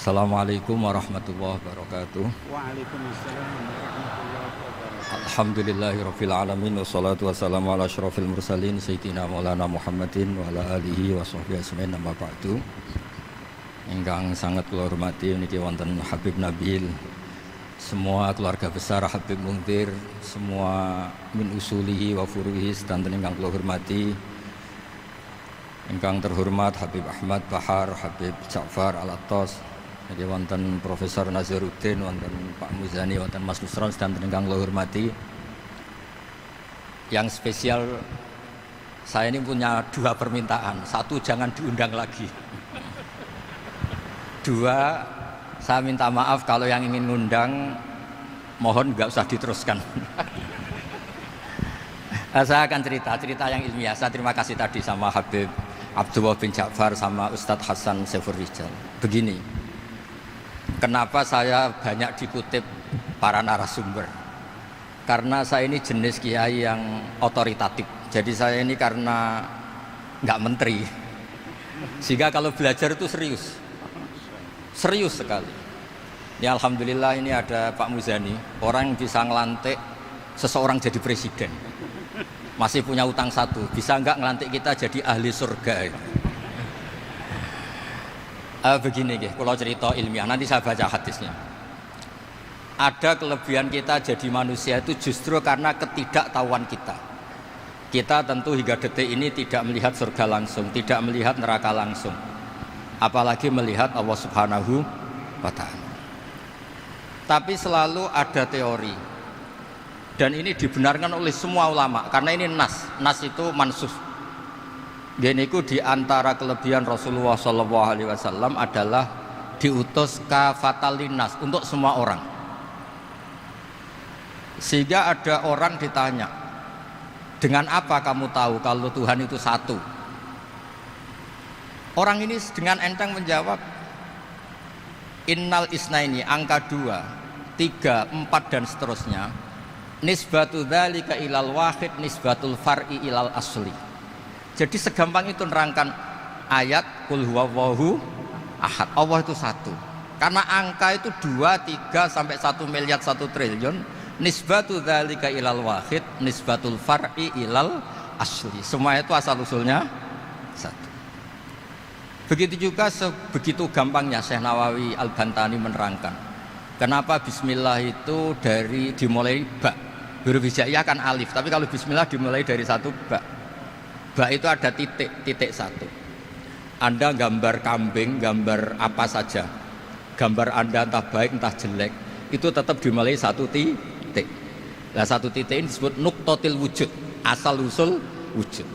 Assalamualaikum warahmatullahi wabarakatuh. Waalaikumsalam warahmatullahi wabarakatuh. Alhamdulillahirabbil alamin wassalatu wassalamu ala asyrofil mursalin sayyidina Maulana Muhammadin wa ala alihi wa sahbihi ajmain amma ba'du. Ingkang sangat kula hormati niki wonten Habib Nabil, semua keluarga besar Habib Muntir, semua min usulihi wa furuhi sedanten ingkang kula hormati. Ingkang terhormat Habib Ahmad Bahar, Habib Ja'far Al-Attas, jadi wonten Profesor Nazaruddin, wonten Pak Muzani, wonten Mas Nusron sedanten ingkang kula hormati. Yang spesial, saya ini punya dua permintaan. Satu, jangan diundang lagi. Dua, saya minta maaf kalau yang ingin ngundang mohon nggak usah diteruskan. Saya akan cerita yang ilmiah. Saya terima kasih tadi sama Habib Abdullah bin Ja'far sama Ustadz Hasan Saifur Rijal. Begini, kenapa saya banyak dikutip para narasumber? Karena saya ini jenis kiai yang otoritatif. Jadi saya ini karena nggak menteri, sehingga kalau belajar itu serius sekali. Ya alhamdulillah ini ada Pak Muzani, orang yang bisa ngelantik seseorang jadi presiden. Masih punya utang satu, bisa nggak ngelantik kita jadi ahli surga? Begini kalau cerita ilmiah, nanti saya baca hadisnya. Ada kelebihan kita jadi manusia itu justru karena ketidaktahuan kita. Kita tentu hingga detik ini tidak melihat surga langsung, tidak melihat neraka langsung, apalagi melihat Allah Subhanahu wa Ta'ala. Tapi selalu ada teori, dan ini dibenarkan oleh semua ulama karena ini nas itu mansus. Geniku di antara kelebihan Rasulullah SAW adalah diutus kafatan linnas untuk semua orang. Sehingga ada orang ditanya, dengan apa kamu tahu kalau Tuhan itu satu? Orang ini dengan enteng menjawab, innal isnaini, angka 2, 3, 4 dan seterusnya. Nisbatu dzalika ilal wahid nisbatul far'i ilal asli. Jadi segampang itu nerangkan ayat qul huwallahu ahad. Allah itu satu. Karena angka itu 2, 3 sampai 1 miliar 1 triliun. Nisbatu dzalika ilal wahid nisbatul far'i ilal asli. Semua itu asal usulnya satu. Begitu juga begitu gampangnya Syekh Nawawi Al-Bantani menerangkan kenapa bismillah itu dimulai ba. Huruf hijaiyah kan alif, tapi kalau bismillah dimulai dari satu ba. Ba itu ada titik satu. Anda gambar kambing, gambar apa saja, gambar Anda entah baik entah jelek, itu tetap dimulai satu titik. Nah satu titik ini disebut nuqtatil wujud, asal usul wujud.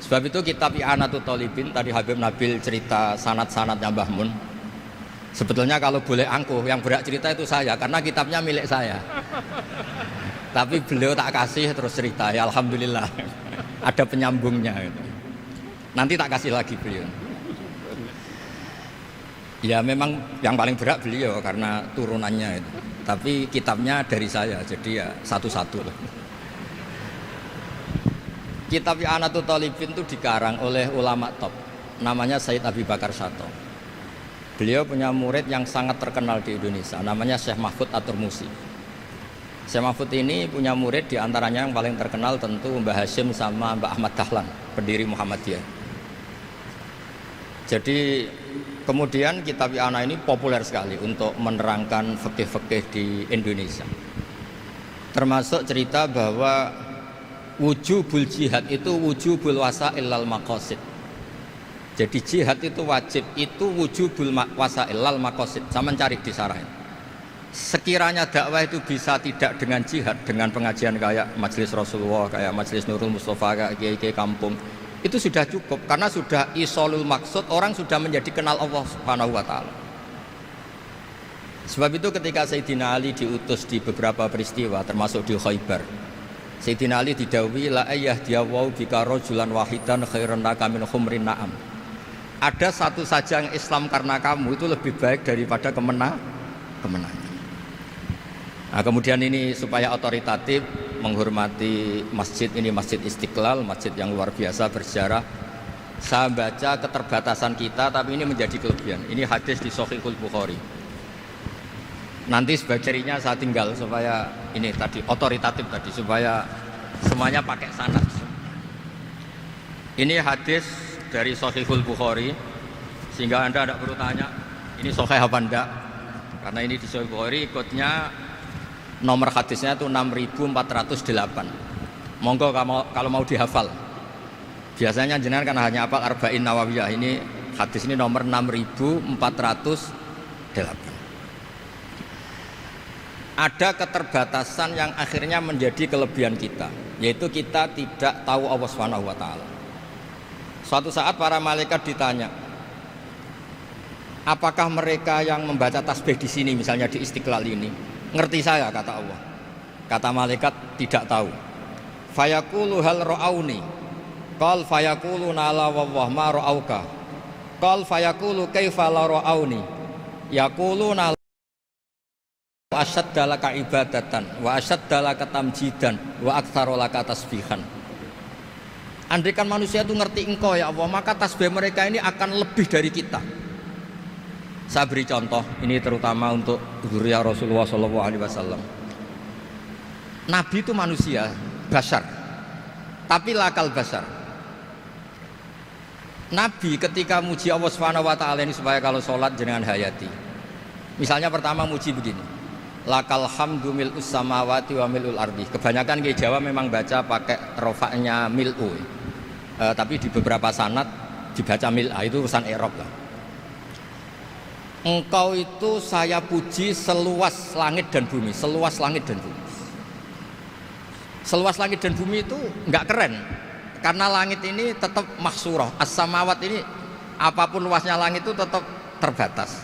Sebab itu kitab I'anatul Thalibin, tadi Habib Nabil cerita sanad-sanadnya Mbah Mun. Sebetulnya kalau boleh angkuh, yang berhak cerita itu saya, karena kitabnya milik saya. Tapi beliau tak kasih terus cerita, ya alhamdulillah. Ada penyambungnya. Nanti tak kasih lagi beliau. Ya memang yang paling berat beliau karena turunannya itu. Tapi kitabnya dari saya, jadi ya satu-satu lah. Kitab I'anatul Thalibin itu dikarang oleh ulama top, namanya Sayyid Abi Bakar Syato. Beliau punya murid yang sangat terkenal di Indonesia, namanya Syekh Mahfud At-Turmusi. Syekh Mahfud ini punya murid, diantaranya yang paling terkenal tentu Mbah Hashim sama Mbah Ahmad Dahlan, pendiri Muhammadiyah. Jadi kemudian kitab I'anah ini populer sekali untuk menerangkan fikih-fikih di Indonesia. Termasuk cerita bahwa wujubul jihad itu wujubul wasail lal maqasid. Jadi jihad itu wajib, itu wujubul wasail lal maqasid. Sama cari di sarahin. Sekiranya dakwah itu bisa tidak dengan jihad, dengan pengajian kayak Majelis Rasulullah, kayak Majelis Nurul Mustafa, kayak kiai-kiai kampung, itu sudah cukup karena sudah isolul maksud, orang sudah menjadi kenal Allah Subhanahu wa Ta'ala. Sebab itu ketika Sayyidina Ali diutus di beberapa peristiwa termasuk di Khaybar, Sayyidina Ali didhawuhi la ayyahdiyawu bika rajulan wahidan khairan laka min humrin na'am. Ada satu saja yang Islam karena kamu itu lebih baik daripada kemenangan. Nah, kemudian ini supaya otoritatif menghormati masjid ini, Masjid Istiqlal, masjid yang luar biasa bersejarah. Saya baca keterbatasan kita, tapi ini menjadi kelebihan. Ini hadis di Shahihul Bukhari. Nanti sebagai cirinya saya tinggal supaya ini tadi otoritatif tadi, supaya semuanya pakai sanad. Ini hadis dari Shahihul Bukhari, sehingga Anda tidak perlu tanya ini sahih apa enggak, karena ini di Shahihul Bukhari ikutnya nomor hadisnya itu 6408. Monggo kalau mau dihafal. Biasanya jenengan kan hanya apa Arba'in Nawawiyah. Ini hadis ini nomor 6408. Ada keterbatasan yang akhirnya menjadi kelebihan kita, yaitu kita tidak tahu Allah Subhanahu wa taala. Suatu saat para malaikat ditanya, apakah mereka yang membaca tasbih di sini misalnya di Istiqlal ini ngerti saya, kata Allah. Kata malaikat, tidak tahu. Fayaqulu hal ra'auni. Qal fayaqulu la wallah ma ra'auka. Qal fayaqulu kaifa la ra'auni. Yaquluna wa asyadda laka ibadatan wa asyadda laka tamjidan wa aktsara laka tasbihan. Andaikan manusia itu ngerti engkau ya Allah, maka tasbih mereka ini akan lebih dari kita. Saya beri contoh, ini terutama untuk dzurriyyah Rasulullah SAW. Nabi itu manusia, basar, tapi lakal basar. Nabi ketika muji Allah Subhanahu wa taala ini supaya kalau sholat jenengan hayati. Misalnya pertama muji begini, lakal hamdu mil'us samawati wa mil'ul ardi. Kebanyakan di Jawa memang baca pakai rofaknya mil'u, tapi di beberapa sanad dibaca mil'a, itu urusan i'rab lah. Engkau itu saya puji seluas langit dan bumi, seluas langit dan bumi. Seluas langit dan bumi itu enggak keren, karena langit ini tetap mahsurah, as-samawat ini apapun luasnya langit itu tetap terbatas.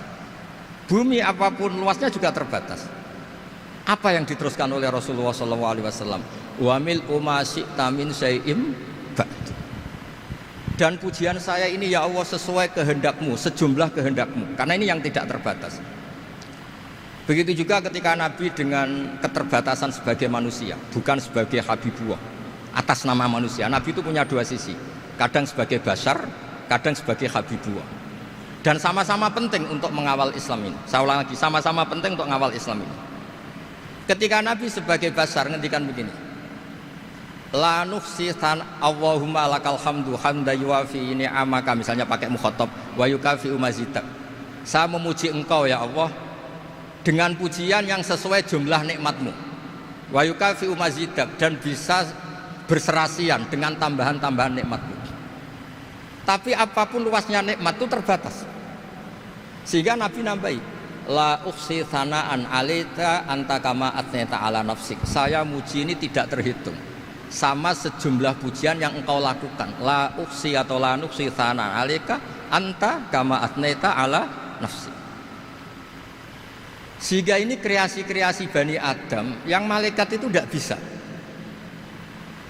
Bumi apapun luasnya juga terbatas. Apa yang diteruskan oleh Rasulullah SAW? Wa mil umasyi'ta min syai'im ba'd. Dan pujian saya ini ya Allah sesuai kehendakmu, sejumlah kehendakmu, karena ini yang tidak terbatas. Begitu juga ketika Nabi dengan keterbatasan sebagai manusia, bukan sebagai Habibullah, atas nama manusia. Nabi itu punya dua sisi, kadang sebagai basar, kadang sebagai Habibullah. Dan sama-sama penting untuk mengawal Islam ini. Saya ulang lagi, sama-sama penting untuk mengawal Islam ini. Ketika Nabi sebagai basar ngendikan begini, la nuhsitan Allahumma lakal hamdu hamda yuwafi ni'amaka, misalnya pakai mukhatab, wa yukafi umazidak. Saya memuji engkau ya Allah dengan pujian yang sesuai jumlah nikmatmu, wa yukafi umazidak, dan bisa berserasian dengan tambahan-tambahan nikmatmu. Tapi apapun luasnya nikmat itu terbatas, sehingga Nabi nambahi, la ukhsi thana'an alaika anta kama athnayta ala nafsik. Saya muji ini tidak terhitung, sama sejumlah pujian yang engkau lakukan. La ukhsi atau la nukhsi thana'an alaika anta kama athnayta ala nafsik. Sehingga ini kreasi-kreasi Bani Adam yang malaikat itu tidak bisa.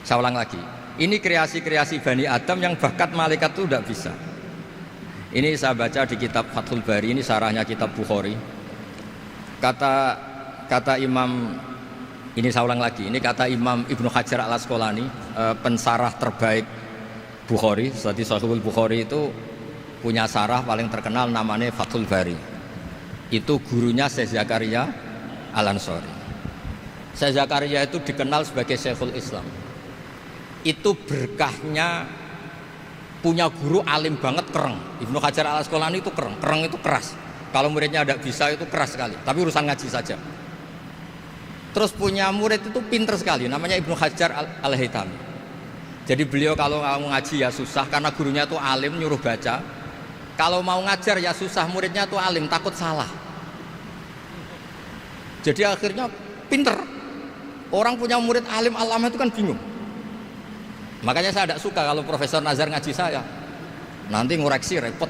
Saya ulang lagi, ini kreasi-kreasi Bani Adam yang bakat malaikat itu tidak bisa. Ini saya baca di kitab Fathul Bari, ini sarahnya kitab Bukhari. Kata Imam, ini saya ulang lagi, ini kata Imam Ibnu Hajar al-Asqalani, pensarah terbaik Bukhari. Jadi Sahihul Bukhari itu punya sarah paling terkenal namanya Fathul Bari. Itu gurunya Syekh Zakaria Al-Ansari. Syekh Zakaria itu dikenal sebagai Syekhul Islam. Itu berkahnya punya guru alim banget, kereng. Ibnu Hajar al-Asqalani itu kereng itu keras. Kalau muridnya tidak bisa itu keras sekali, tapi urusan ngaji saja. Terus punya murid itu pinter sekali, namanya Ibnu Hajar al-Haytami. Jadi beliau kalau mau ngaji ya susah, karena gurunya itu alim, nyuruh baca. Kalau mau ngajar ya susah, muridnya itu alim, takut salah. Jadi akhirnya pinter. Orang punya murid alim alama itu kan bingung. Makanya saya tidak suka kalau Profesor Nazar ngaji saya, nanti ngoreksi repot.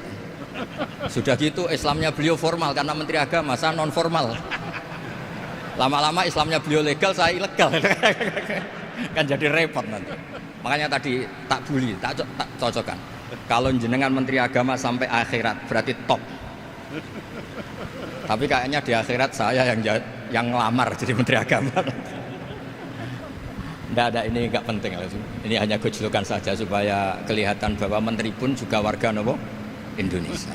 Sudah gitu Islamnya beliau formal karena Menteri Agama, saya non formal. Lama-lama Islamnya beliau legal, saya ilegal. Kan jadi repot nanti. Makanya tadi tak bully, tak cocokkan. Kalau jenengan Menteri Agama sampai akhirat berarti top. Tapi kayaknya di akhirat saya yang ngelamar jadi Menteri Agama. Tidak Tidak, ini enggak penting. Ini hanya gejolokan saja supaya kelihatan bahwa menteri pun juga warga nopo Indonesia.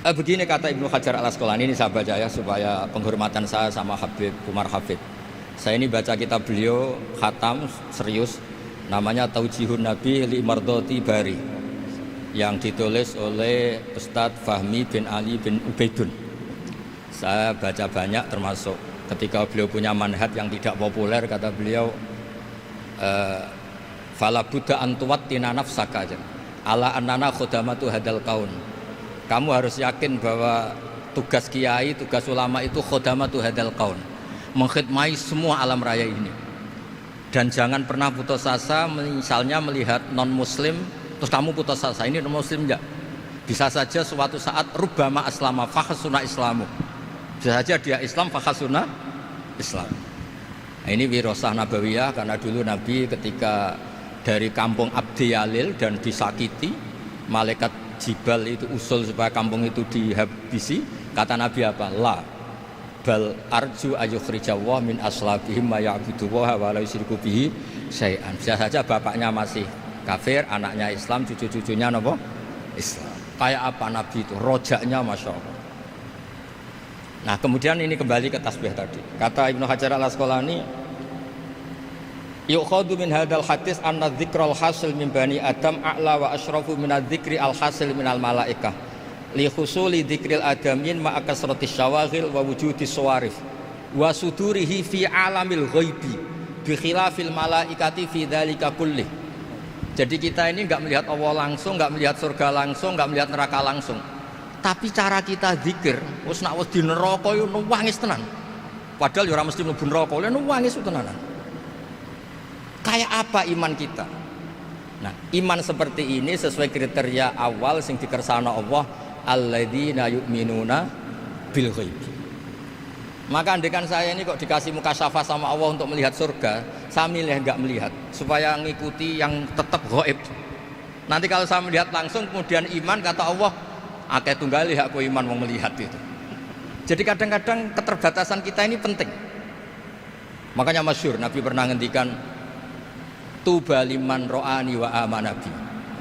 Begini kata Ibnu Hajar Al Asqalani, ini saya baca ya supaya penghormatan saya sama Habib Umar Hafid. Saya ini baca kitab beliau khatam serius, namanya Taujihun Nabi li Mardhati Bari, yang ditulis oleh Ustadz Fahmi bin Ali bin Ubaidun. Saya baca banyak, termasuk ketika beliau punya manhaj yang tidak populer, kata beliau fala budda antuwattina nafsaka ala annana khudamatu hadal kaun. Kamu harus yakin bahwa tugas kiai, tugas ulama itu khudamatu hadal kaun, mengkhidmati semua alam raya ini. Dan jangan pernah putus asa, misalnya melihat non muslim terus kamu putus asa, ini non muslim enggak. Bisa saja suatu saat rubbama aslama fakhasuna islamu, bisa saja dia Islam fakhasuna Islam. Nah, ini wirasah nabawiyah, karena dulu Nabi ketika dari kampung Abdi Yalil dan disakiti, malaikat Jibal itu usul supaya kampung itu dihabisi, kata Nabi apa? La bal arju ayukhrijawah min aslabihim ma ya'budu wa la yusyriku bihi syai'an. Bisa saja bapaknya masih kafir, anaknya Islam, cucu-cucunya napa? Islam. Kayak apa Nabi itu? Rojaknya Masya Allah. Nah kemudian ini kembali ke tasbih tadi. Kata Ibnu Hajar Al Asqalani, yukhadu min hadal hadis anna dzikral hasil min bani adam a'la wa asyrafu min adzikri al hasil min al malaikah li husuli dzikril adamin ma akasratis syawaghil wa wujudis sawarif wa sudurihi fi alamil ghaibi bi khilafil malaikati fi dzalika kulli. Jadi kita ini enggak melihat Allah langsung, enggak melihat surga langsung, enggak melihat neraka langsung. Tapi cara kita zikir, wis nek wis di neraka yo nuwangis tenan. Padahal yo ora mesti mlebu neraka, lha nuwangis tenanan. Kayak apa iman kita? Nah, iman seperti ini sesuai kriteria awal sing dikersana Allah, alladzina yu'minuna bil ghaib. Maka andekan saya ini kok dikasih mukasyafah sama Allah untuk melihat surga, saya milih enggak melihat supaya ngikuti yang tetap ghaib. Nanti kalau saya melihat langsung kemudian iman, kata Allah, akeh tunggali aku iman mau melihat itu. Jadi kadang-kadang keterbatasan kita ini penting. Makanya masyhur Nabi pernah ngendikan tuba liman ro'ani wa amanabi,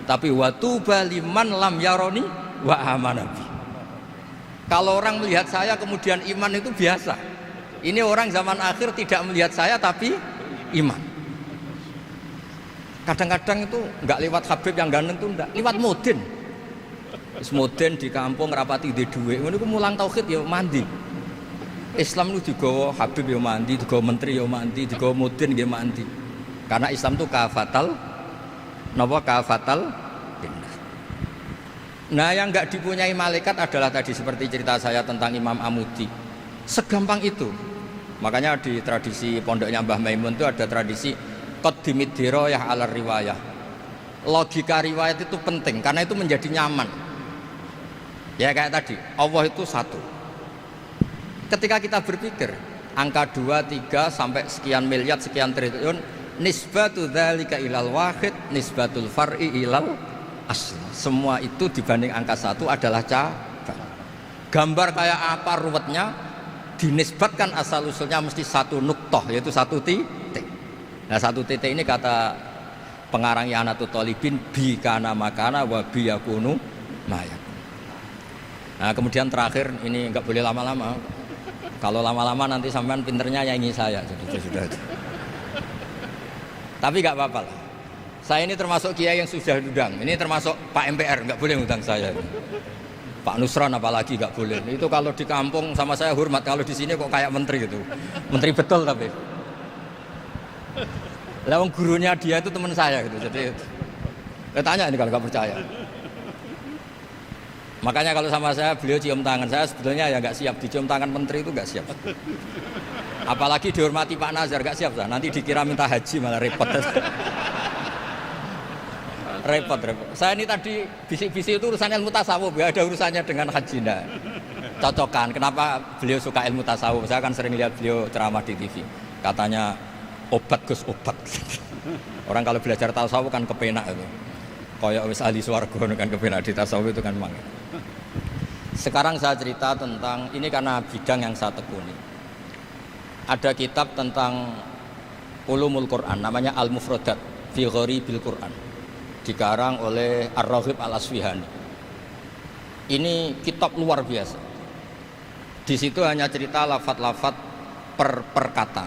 tapi wa tuba liman lam yaroni wa amanabi. Kalau orang melihat saya kemudian iman itu biasa. Ini orang zaman akhir tidak melihat saya tapi iman. Kadang-kadang itu enggak lewat Habib yang ganteng itu enggak, lewat Mudin. Mudin di kampung rapati di duit, ngono ku mulang tauhid ya mandi. Islam itu digawa Habib ya mandi, digawa menteri ya mandi, digawa Mudin ya mandi. Karena Islam itu kafatal napa kafatal dinnas. Nah yang enggak dipunyai malaikat adalah tadi seperti cerita saya tentang Imam Amudi. Segampang itu. Makanya di tradisi pondoknya Mbah Maimun itu ada tradisi qaddimid dirayah ala riwayah. Logika riwayat itu penting karena itu menjadi nyaman. Ya kayak tadi, Allah itu satu. Ketika kita berpikir angka 2, 3 sampai sekian miliar, sekian triliun, nisbatu dzalika ilal wahid, nisbatul far'i ilal asl. Semua itu dibanding angka 1 adalah cabang. Gambar kayak apa ruwetnya, dinisbatkan asal usulnya mesti satu nuktoh, yaitu satu titik. Nah satu titik ini kata pengarang Ianatul Thalibin, bi kana makana wa bi yakunu mayak. Nah kemudian terakhir ini enggak boleh lama-lama. Kalau lama-lama nanti sampean pinternya nyanyi saya. Sudah. Tapi enggak apa-apa lah. Saya ini termasuk kiai yang sudah diundang. Ini termasuk Pak MPR, enggak boleh ngundang saya. Pak Nusron apalagi enggak boleh. Itu kalau di kampung sama saya hormat, kalau di sini kok kayak menteri gitu. Menteri betul tapi. Lawang gurunya dia itu teman saya gitu. Jadi tanya ini kalau enggak percaya. Makanya kalau sama saya beliau cium tangan, saya sebetulnya ya nggak siap dicium tangan menteri itu nggak siap. Apalagi dihormati Pak Nazar nggak siap lah. Nanti dikira minta haji malah repot. repot. Saya ini tadi bisik-bisik itu urusan ilmu tasawuf, ya ada urusannya dengan haji ndak. Cocokan. Kenapa beliau suka ilmu tasawuf? Saya kan sering lihat beliau ceramah di TV. Katanya obat Gus obat. Orang kalau belajar tasawuf kan kepenak itu. Kayak wis ahli swarga kan kepenak di tasawuf itu kan memang. Sekarang saya cerita tentang ini karena bidang yang saya tekuni. Ada kitab tentang Ulumul Quran, namanya Al-Mufradat fi Gharibil Quran, dikarang oleh Ar-Raghib Al-Asfihani. Ini kitab luar biasa. Di situ hanya cerita lafat-lafat per kata.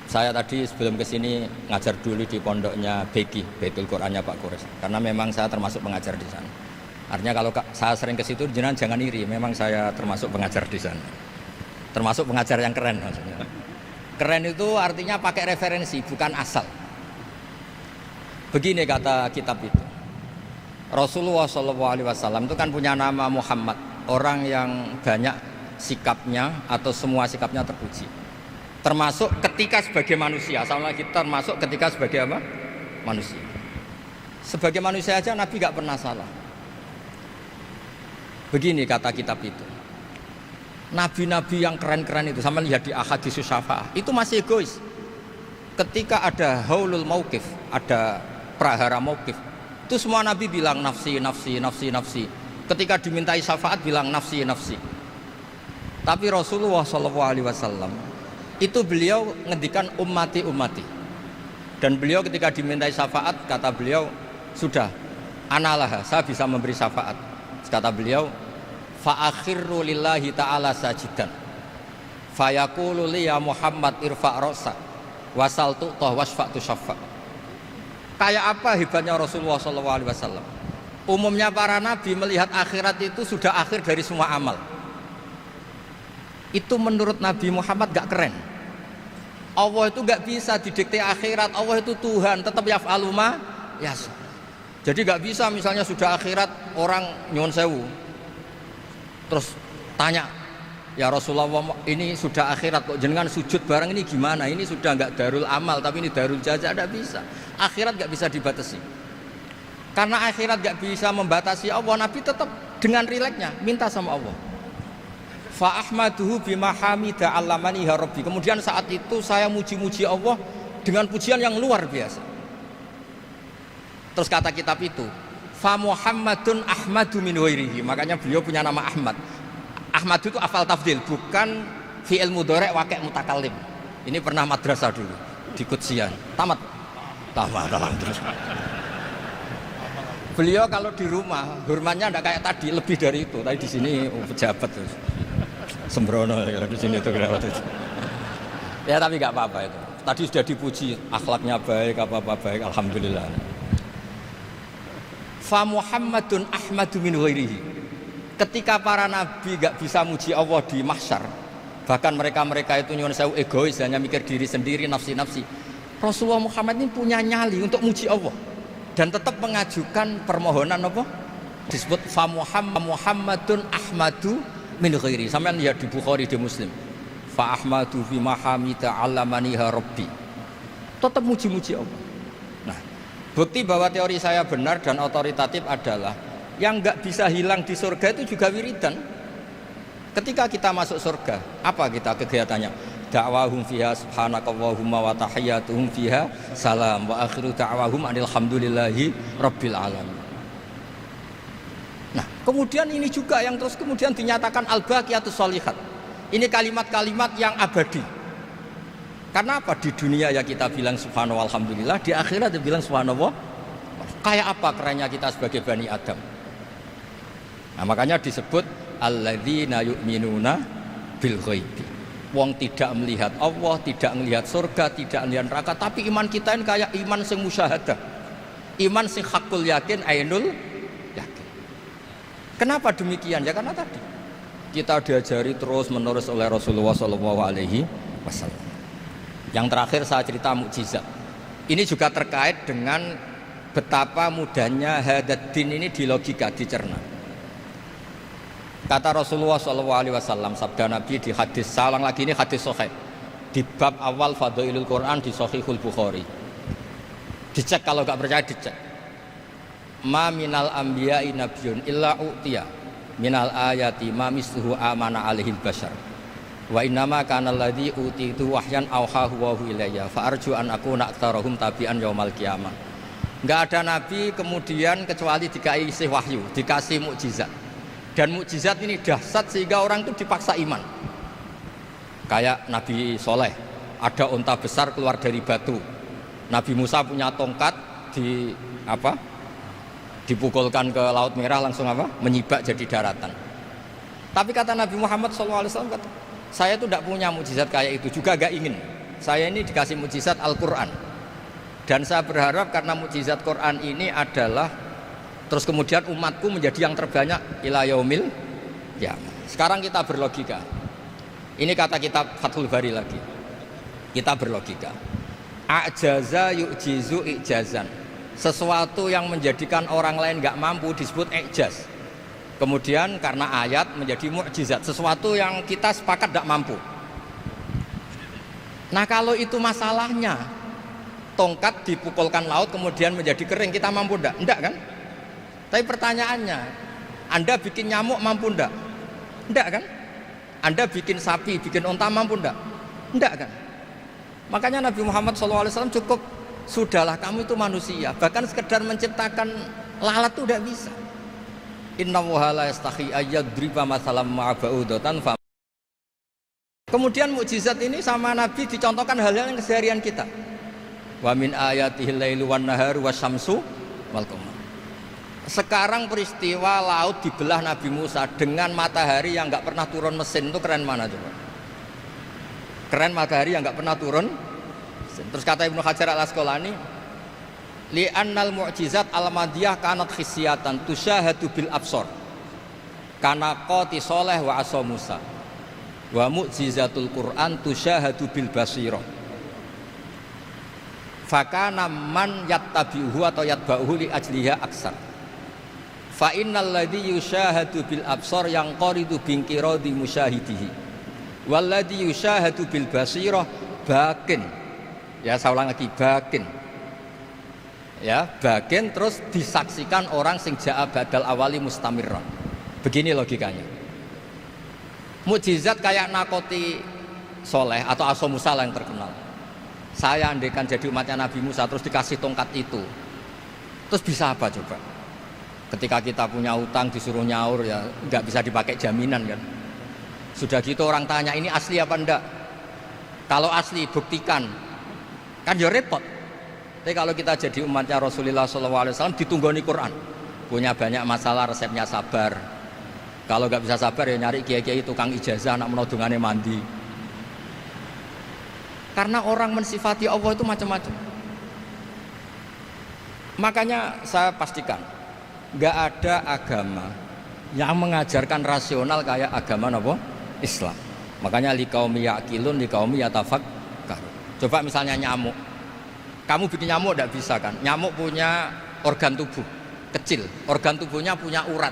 Saya tadi sebelum kesini ngajar dulu di pondoknya Beki, Baitul Qurannya Pak Kures, karena memang saya termasuk pengajar di sana. Artinya kalau saya sering ke situ, jangan iri, memang saya termasuk pengajar di sana. Termasuk pengajar yang keren maksudnya. Keren itu artinya pakai referensi, bukan asal. Begini kata kitab itu. Rasulullah SAW itu kan punya nama Muhammad, orang yang banyak sikapnya atau semua sikapnya terpuji. Termasuk ketika sebagai manusia, sama kita termasuk ketika sebagai apa? Manusia. Sebagai manusia aja Nabi gak pernah salah. Begini kata kitab itu. Nabi-nabi yang keren-keren itu, sama lihat di Ahaditsus Syafa'ah, itu masih egois. Ketika ada haulul mauqif, ada prahara mauqif, itu semua Nabi bilang nafsi, nafsi, nafsi, nafsi. Ketika dimintai syafaat bilang nafsi, nafsi. Tapi Rasulullah SAW itu beliau ngendikan ummati, ummati. Dan beliau ketika dimintai syafaat, kata beliau, sudah, analah, saya bisa memberi syafaat. Kata beliau, fa'akhirru lillahi ta'ala sajidan fayaqulu li ya Muhammad irfa' ra'sak wasal tu'tah wasfa'tu syafa'. Kayak apa hebatnya Rasulullah SAW? Umumnya para nabi melihat akhirat itu sudah akhir dari semua amal. Itu menurut Nabi Muhammad gak keren. Allah itu gak bisa didikte akhirat. Allah itu Tuhan, tetap yaf'alu ma yasha. Jadi gak bisa misalnya sudah akhirat orang nyuwun sewu terus tanya, ya Rasulullah ini sudah akhirat kok jenengan sujud bareng ini gimana? Ini sudah enggak darul amal tapi ini darul jaza, tidak bisa. Akhirat enggak bisa dibatasi. Karena akhirat enggak bisa membatasi Allah, Nabi tetap dengan rileksnya minta sama Allah. Fa ahmaduhu bima hamida 'allamani ya rabbi. Kemudian saat itu saya muji-muji Allah dengan pujian yang luar biasa. Terus kata kitab itu, fa Muhammadun Ahmadu min ghairihi. Makanya beliau punya nama Ahmad. Ahmad itu afal tafdil, bukan fi'il mudhari' waqi' mutakallim. Ini pernah madrasah dulu di Kutsian. Tamat terus. Beliau kalau di rumah hormatnya enggak kayak tadi, lebih dari itu. Tadi di sini pejabat terus. Sembrono kalau di sini itu kenapa itu. Ya tapi enggak apa-apa itu. Tadi sudah dipuji, akhlaknya baik, apa-apa baik, alhamdulillah. Fa Muhammadun Ahmadu min ghairihi. Ketika para nabi gak bisa muji Allah di mahsyar, bahkan mereka itu nyuwun sewu egois, hanya mikir diri sendiri, nafsi-nafsi. Rasulullah Muhammad ini punya nyali untuk muji Allah dan tetap mengajukan permohonan apa? Disebut fa Muhammadun Ahmadu min ghairihi. Sampeyan lihat di Bukhari, di Muslim. Fa Ahmadu fi mahamida 'allamani rabbi. Tetap muji-muji Allah. Bukti bahwa teori saya benar dan otoritatif adalah yang nggak bisa hilang di surga itu juga wiridan. Ketika kita masuk surga, apa kita kegiatannya? Da'wahum fiha subhanakallahumma wa tahiyyatuhum fiha salam wa akhiru da'wahum alhamdulillahi rabbil alamin. Nah, kemudian ini juga yang terus kemudian dinyatakan al-baqiyatus sholihat. Ini kalimat-kalimat yang abadi. Karena apa? Di dunia ya kita bilang subhanallah alhamdulillah, di akhirat dia bilang subhanallah. Kayak apa kerennya kita sebagai Bani Adam? Nah, makanya disebut alladzina yu'minuna bil ghaibi. Wong tidak melihat Allah, tidak melihat surga, tidak melihat neraka, tapi iman kita ini kayak iman sing musyahadah. Iman sing hakul yakin, ainul yakin. Kenapa demikian? Ya karena tadi kita diajari terus menerus oleh Rasulullah SAW. Yang terakhir saya cerita mukjizat. Ini juga terkait dengan betapa mudahnya hadaddin ini di logika, dicerna. Kata Rasulullah SAW, sabda Nabi di hadis, salang lagi ini hadis sahih di bab awal Fadailul Quran di Sahihul Bukhari. Dicek, kalau nggak percaya dicek. Ma minal anbiya'i nabiyyun illa u'tiya minal ayati ma misluhu amana alaihil bashar. Wa innama kana alladzi utitu wahyan auhahu wa ilayya fa arju an akuna aktsarahum tabi'an yaumal qiyamah. Enggak ada nabi kemudian kecuali dikasih wahyu, dikasih mukjizat. Dan mukjizat ini dahsyat sehingga orang itu dipaksa iman. Kayak Nabi Soleh ada unta besar keluar dari batu. Nabi Musa punya tongkat dipukulkan ke Laut Merah langsung menyibak jadi daratan. Tapi kata Nabi Muhammad SAW, kata, saya tuh tidak punya mukjizat kayak itu, juga gak ingin. Saya ini dikasih mukjizat Al-Quran. Dan saya berharap karena mukjizat Quran ini adalah terus kemudian umatku menjadi yang terbanyak ila yaumil qiyamah. Sekarang kita berlogika. Ini kata kitab Fathul Bari lagi. Kita berlogika. A'jaza yu'jizu i'jazan. Sesuatu yang menjadikan orang lain gak mampu disebut i'jaz. Kemudian karena ayat menjadi mukjizat, sesuatu yang kita sepakat gak mampu. Nah kalau itu masalahnya, tongkat dipukulkan laut kemudian menjadi kering, kita mampu enggak? Enggak kan? Tapi pertanyaannya, Anda bikin nyamuk mampu enggak? Enggak kan? Anda bikin sapi, bikin unta mampu enggak? Enggak kan? Makanya Nabi Muhammad SAW cukup, sudahlah kamu itu manusia, bahkan sekedar menciptakan lalat itu enggak bisa. Inna Allaha la yastahi ayyadriba mathalam ma'ba'udatan. Kemudian mukjizat ini sama Nabi dicontohkan hal-hal yang keseharian kita. Wa min ayatihil lailu wan naharu wasyamsu wal qamar. Sekarang peristiwa laut dibelah Nabi Musa dengan matahari yang enggak pernah turun mesin, itu keren mana coba? Keren matahari yang enggak pernah turun mesin. Terus kata Ibnu Hajar Al-Asqalani, li'annal mu'jizat al-madiyah kanat khisyatan tusyahadu bil absor kana qati soleh wa asa Musa wa mu'jizatul Qur'an tusyahadu bil basirah fakana man yattabi'uhu atau yatba'uhu li ajliha aksar fa innal ladhi yusyahadu bil absor yang qaridu bingkiradi musyahidihi wal ladhi yusyahadu bil basirah bakin. Ya saya ulang lagi, bakin. Ya, bagian terus disaksikan orang sing ja'a badal awali mustamirran. Begini logikanya. Mukjizat kayak nakoti soleh atau aso Musa yang terkenal. Saya andaikan jadi umatnya Nabi Musa terus dikasih tongkat itu, terus bisa apa coba? Ketika kita punya utang disuruh nyaur ya nggak bisa dipakai jaminan kan. Sudah gitu orang tanya ini asli apa enggak? Kalau asli buktikan, kan ya repot. Tapi kalau kita jadi umatnya Rasulullah SAW ditunggoni Quran, punya banyak masalah resepnya sabar. Kalau nggak bisa sabar ya nyari kiai-kiai tukang ijazah nak menodungannya mandi. Karena orang mensifati Allah itu macam-macam. Makanya saya pastikan nggak ada agama yang mengajarkan rasional kayak agama apa? Islam. Makanya liqaumi yaqilun liqaumi yatafakkarun. Coba misalnya nyamuk. Kamu bikin nyamuk tidak bisa kan? Nyamuk punya organ tubuh kecil, organ tubuhnya punya urat.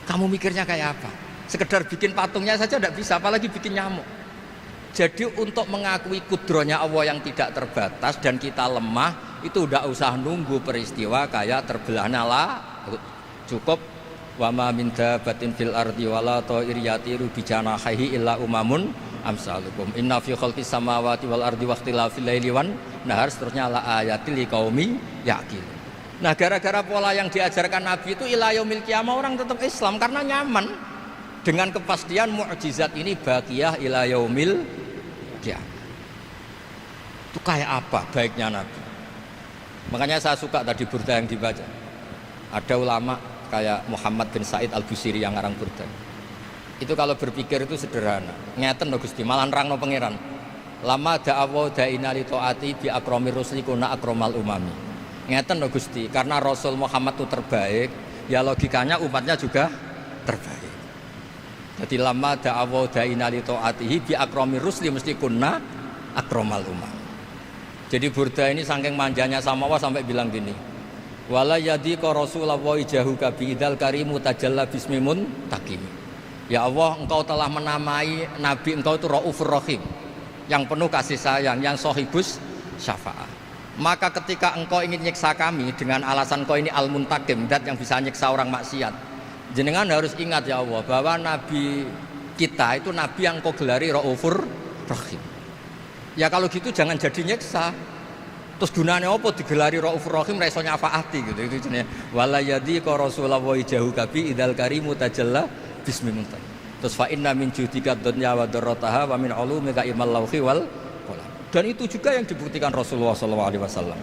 Kamu mikirnya kayak apa? Sekedar bikin patungnya saja tidak bisa, apalagi bikin nyamuk. Jadi untuk mengakui kudrohnya Allah yang tidak terbatas dan kita lemah, itu tidak usah nunggu peristiwa kayak terbelahnya laut. Cukup wa ma min dabbatin fil ardi wala ta'ir yatiru bi janahihi illa umamun amsalukum inna fi khalqis samawati wal ardi waqtilafil laili wan nahar, seterusnya la ayatil liqaumi yaqilun. Nah gara-gara pola yang diajarkan Nabi itu ila yaumil qiyamah orang tetap Islam karena nyaman dengan kepastian mukjizat ini baqiyah ila yaumil qiyamah. Itu kayak apa baiknya Nabi. Makanya saya suka tadi burda yang dibaca. Ada ulama kayak Muhammad bin Said Al-Busiri yang ngarang burda. Itu kalau berpikir itu sederhana. Ngeten lho Gusti, malah nerangno pangeran. Lama da'awa da'ina li ta'ati bi akromir rusli kuna akromal umami. Ngeten lho Gusti, karena Rasul Muhammad itu terbaik, ya logikanya umatnya juga terbaik. Jadi lama da'awa da'ina li ta'atihi bi akromir rusli mesti kuna akromal umami. Jadi burda ini saking manjanya sama Allah sampai bilang gini. Wala yadika Rasulullah jahuka bi idal karimu tajalla bismimun takimi. Ya Allah, engkau telah menamai Nabi engkau itu Raufur Rahim, yang penuh kasih sayang, yang sohibus syafa'ah. Maka ketika engkau ingin nyiksa kami dengan alasan engkau ini al-muntakim, dat yang bisa nyiksa orang maksiat, jenengan harus ingat ya Allah bahwa Nabi kita itu Nabi yang engkau gelari Raufur Rahim. Ya kalau gitu jangan jadi nyiksa. Terus gunanya apa digelari Raufur Rahim ra iso nyafaati gitu. Itu jenenge wala yadika Rasulullah jahuka bi idal karimu tajalla bismillah. Terus fa inna min judika dunya wa darrataha wa min ulumika ilmal lauhi wal qalam. Dan itu juga yang dibuktikan Rasulullah SAW.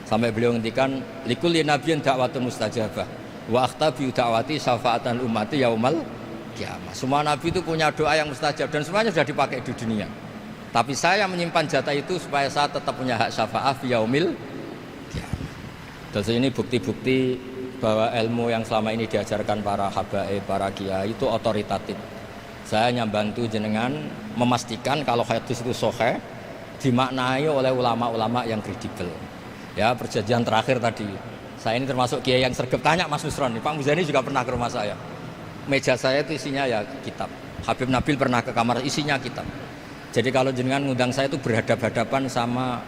Sampai beliau ngendikan likulli nabiyyin da'watun mustajabah wa akhtabi da'wati syafa'atan ummati yaumal kiamah. Semua nabi itu punya doa yang mustajab dan semuanya sudah dipakai di dunia. Tapi saya menyimpan jatah itu supaya saya tetap punya hak syafa'ah fi yaumil kiamah. Terus ini bukti-bukti bahwa ilmu yang selama ini diajarkan para habaib, para kiai itu otoritatif. Saya hanya bantu jenengan memastikan kalau hadis itu sahih dimaknai oleh ulama-ulama yang kredibel. Ya, perjanjian terakhir tadi. Saya ini termasuk kiai yang sregep, tanya Mas Nusron. Pak Muzani juga pernah ke rumah saya. Meja saya itu isinya ya kitab. Habib Nabil pernah ke kamar, isinya kitab. Jadi kalau jenengan ngundang saya itu berhadap-hadapan sama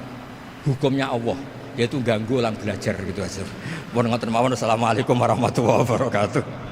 hukumnya Allah, yaitu ganggu orang belajar gitu aja. Mohon ngoten mawon. Assalamualaikum warahmatullahi wabarakatuh.